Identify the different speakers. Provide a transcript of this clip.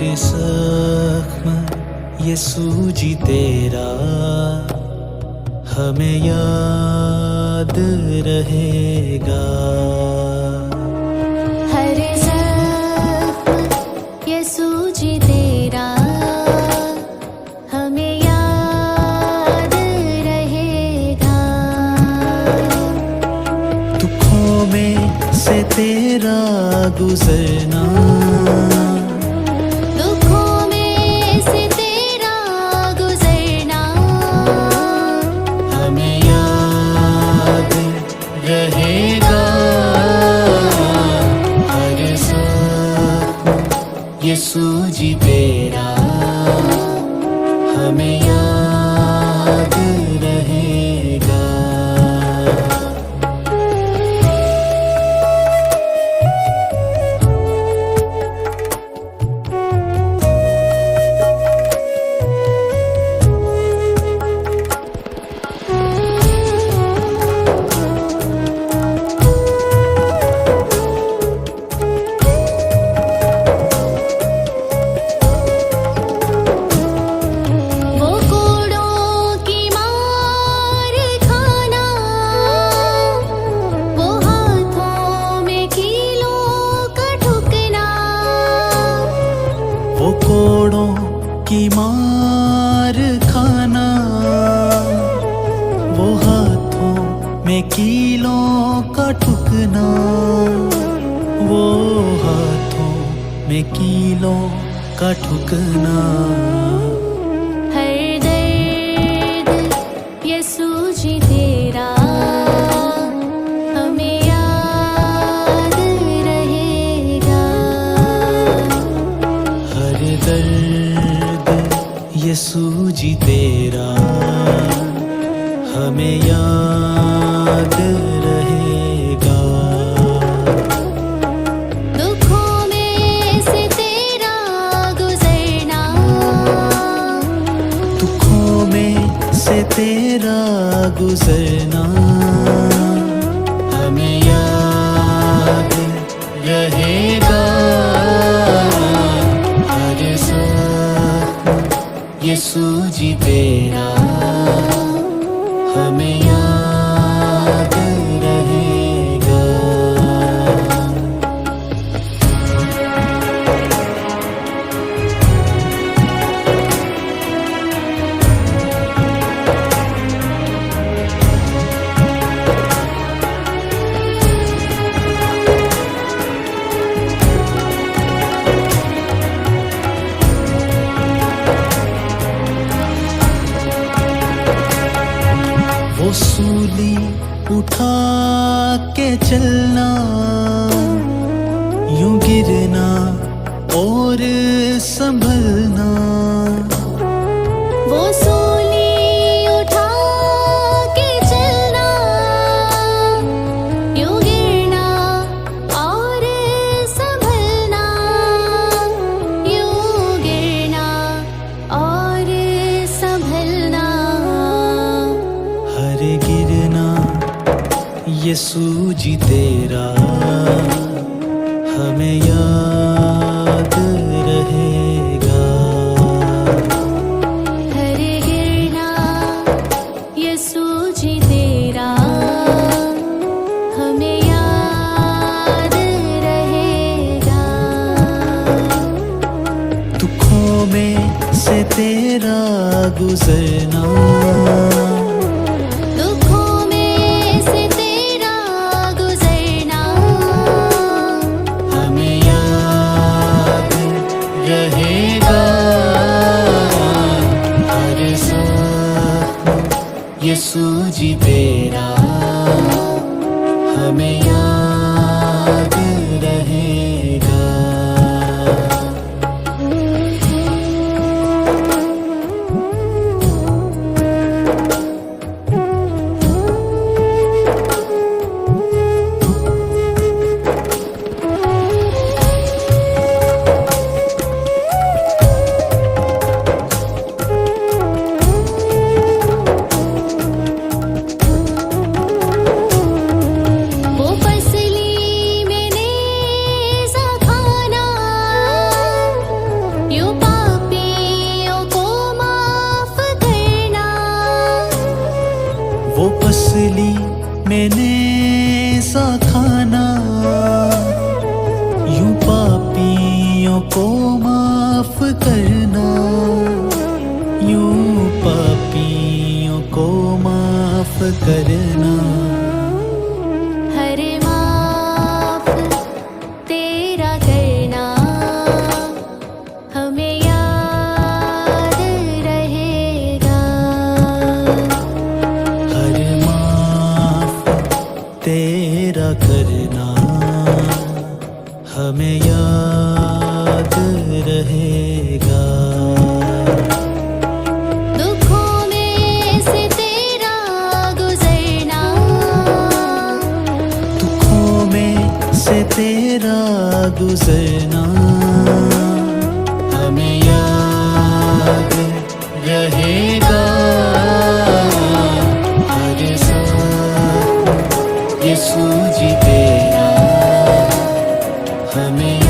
Speaker 1: जख्म यीशु जी तेरा हमें याद रहेगा।
Speaker 2: हर जख्म यीशु जी तेरा हमें याद रहेगा।
Speaker 1: दुखों में से तेरा गुजरना,
Speaker 2: दुखों में से तेरा गुजरना
Speaker 1: हमें याद रहेगा। हर जख्म यीशु जी तेरा हमें याद रहेगा।
Speaker 2: वो कोड़ों की मार खाना, वो हाथों में कीलों का ठुकना,
Speaker 1: वो कोड़ों की मार खाना, वो हाथों में कीलों का ठुकना, वो हाथों में कीलों का ठुकना।
Speaker 2: हर दर्द यीशु जी तेरा हमें याद रहेगा।
Speaker 1: हर दर्द यीशु जी तेरा हमें याद रहेगा।
Speaker 2: दुखों में से तेरा गुजरना,
Speaker 1: दुखों में से तेरा गुजरना हमें याद रहेगा। हर जख्म यीशु जी तेरा हमें याद रहेगा। वो सूली उठा के चलना, यूं गिरना और संभलना,
Speaker 2: वो सूली उठा के चलना, यूं गिरना और संभलना, यूं गिरना और संभलना।
Speaker 1: हर गिरना यीशु जी तेरा हमें याद रहेगा।
Speaker 2: हर गिरना यीशु जी तेरा हमें याद रहेगा।
Speaker 1: दुखों में से तेरा गुजरना,
Speaker 2: दुखों में से तेरा गुजरना
Speaker 1: हमें याद रहेगा। हर जख्म यीशु जी तेरा हमें याद रहेगा। को माफ करना, यूं पापियों को माफ करना।
Speaker 2: हर माफ तेरा करना हमें याद रहेगा।
Speaker 1: हर माफ तेरा करना हमें याद रहेगा।
Speaker 2: दुखों में से तेरा गुजरना,
Speaker 1: दुखों में से तेरा गुजरना हमें याद रहेगा। हर सांस यीशु जी तेरा हमें